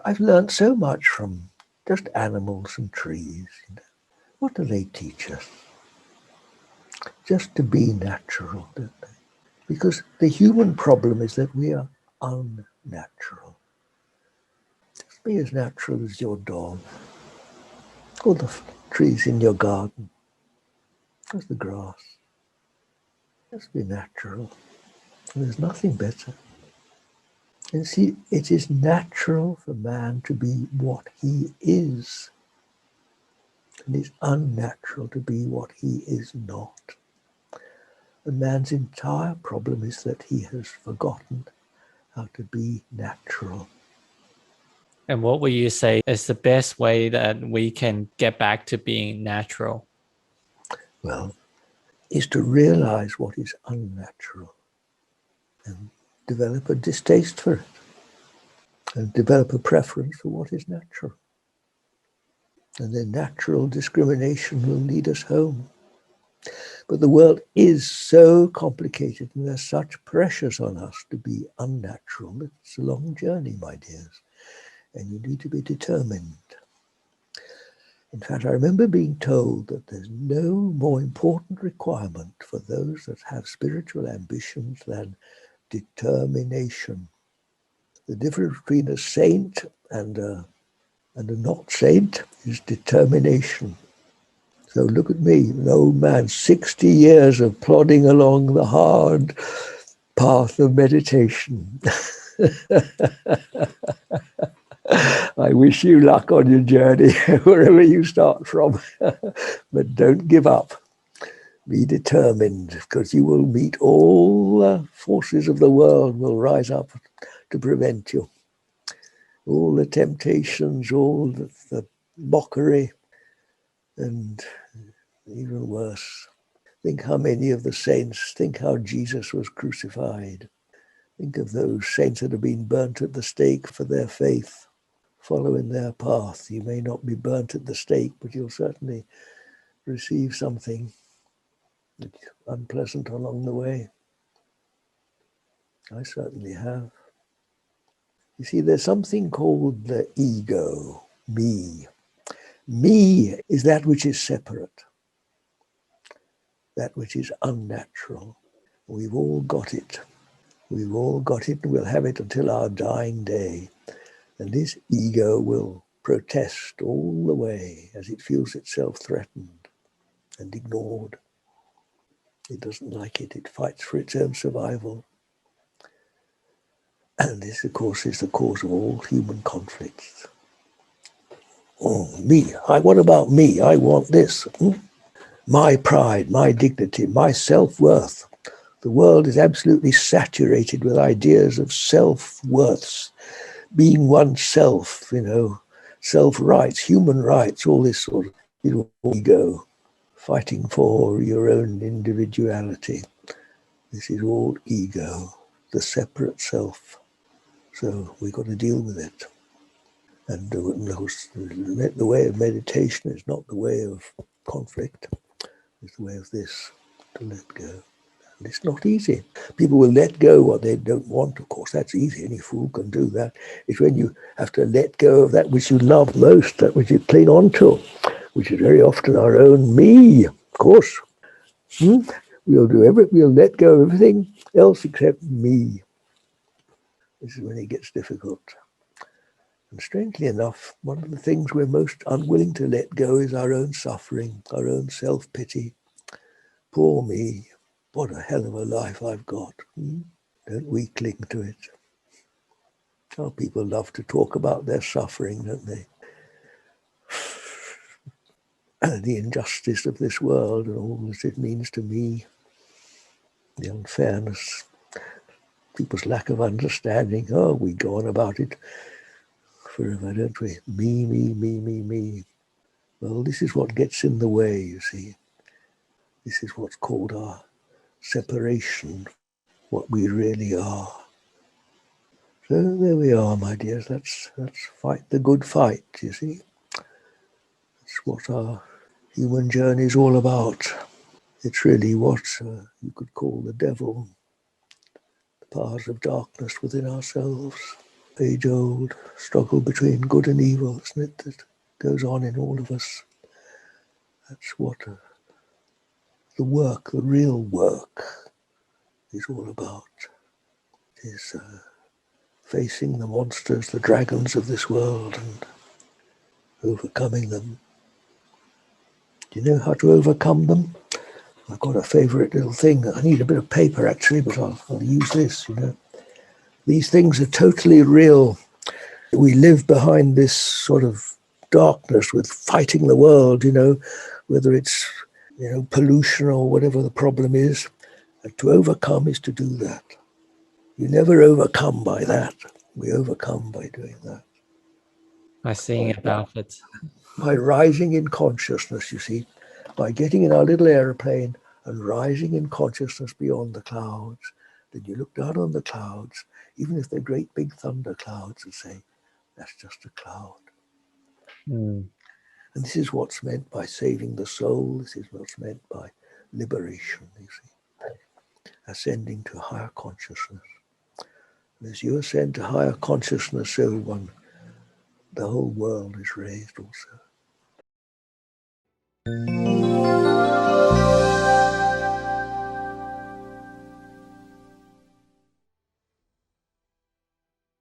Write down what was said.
I've learned so much from just animals and trees. What do they teach us? Just to be natural, don't they? Because the human problem is that we are unnatural. Just be as natural as your dog, or the trees in your garden, as the grass. Just be natural. There's nothing better. And see, it is natural for man to be what he is. And it's unnatural to be what he is not. And man's entire problem is that he has forgotten how to be natural. And what would you say is the best way that we can get back to being natural? Well, is to realize what is unnatural and develop a distaste for it and develop a preference for what is natural. And then natural discrimination will lead us home. But the world is so complicated and there's such pressures on us to be unnatural. It's a long journey, my dears, and you need to be determined. In fact, I remember being told that there's no more important requirement for those that have spiritual ambitions than determination. The difference between a saint and a not saint is determination. So look at me, an old man, 60 years of plodding along the hard path of meditation. I wish you luck on your journey, wherever you start from. But don't give up. Be determined, because you will meet all the forces of the world will rise up to prevent you. All the temptations, all the mockery, and even worse. Think how many of the saints, think how Jesus was crucified. Think of those saints that have been burnt at the stake for their faith. Follow in their path. You may not be burnt at the stake, but you'll certainly receive something unpleasant along the way. I certainly have. You see, there's something called the ego, me. Me is that which is separate, that which is unnatural. We've all got it. We've all got it, and we'll have it until our dying day. And this ego will protest all the way as it feels itself threatened and ignored. It doesn't like it. It fights for its own survival. And this, of course, is the cause of all human conflicts. Oh, me. What about me? I want this. My pride, my dignity, my self-worth. The world is absolutely saturated with ideas of self-worths, being oneself, self-rights, human rights, all this sort of ego, fighting for your own individuality. This is all ego, the separate self. So we've got to deal with it. And the way of meditation is not the way of conflict. It's the way of this, to let go. And it's not easy. People will let go what they don't want. Of course, that's easy. Any fool can do that. It's when you have to let go of that which you love most, that which you cling on to, which is very often our own me, of course. We'll let go of everything else except me. This is when it gets difficult. And strangely enough, one of the things we're most unwilling to let go is our own suffering, our own self-pity. Poor me, what a hell of a life I've got. Don't we cling to it? How people love to talk about their suffering, don't they? And the injustice of this world and all that it means to me, the unfairness, people's lack of understanding. Oh, we go on about it forever, don't we? Me. Well, this is what gets in the way, you see. This is what's called our separation, what we really are. So there we are, my dears. Let's fight the good fight, you see. That's what our human journey is all about. It's really what you could call the devil, the powers of darkness within ourselves. age-old struggle between good and evil, isn't it, that goes on in all of us. That's what the work, the real work, is all about. It is facing the monsters, the dragons of this world, and overcoming them. Do you know how to overcome them? I've got a favourite little thing. I need a bit of paper, actually, but I'll use this, you know. These things are totally real. We live behind this sort of darkness with fighting the world, you know, whether it's, you know, pollution or whatever the problem is. And to overcome is to do that. You never overcome by that. We overcome by doing that. By seeing about it. By rising in consciousness, you see, by getting in our little aeroplane and rising in consciousness beyond the clouds. Then you look down on the clouds, even if they're great big thunder clouds, and say, that's just a cloud. Mm. And this is what's meant by saving the soul. This is what's meant by liberation, you see. Ascending to higher consciousness. And as you ascend to higher consciousness, so the whole world is raised also.